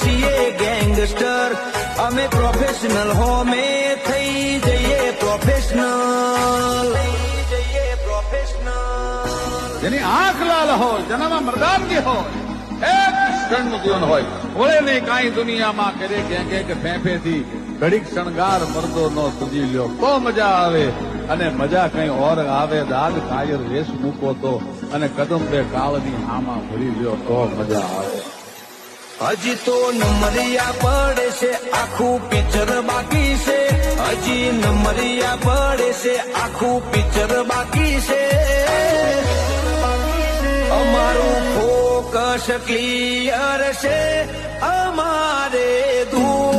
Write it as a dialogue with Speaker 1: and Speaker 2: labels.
Speaker 1: છીએ ગેંગસ્ટર, અમે પ્રોફેશનલ હોમે થઈ જઈએ પ્રોફેશનલ,
Speaker 2: જેની આંખ લાલ હોય, જેનામાં મર્દાનગી હોય, એક ક્ષણનું જીવન હોય, ઓળે નહીં કાંઈ દુનિયામાં કરે કે ફેંફેથી ઘડીક શણગાર મરદો નો સજી લ્યો તો મજા આવે, અને મજા કઈ ઓર આવે, દાગ કાયર વેશ મૂકો તો, અને કદમ બે કાળની આમાં ભરી લ્યો તો મજા આવે.
Speaker 1: હજી તો નમરિયા પડે છે, આખું પિક્ચર બાકી છે, હજી નમરિયા પડે છે, આખું પિક્ચર બાકી છે. અમારું ફોકસ ક્લિયર છે, અમારે દૂર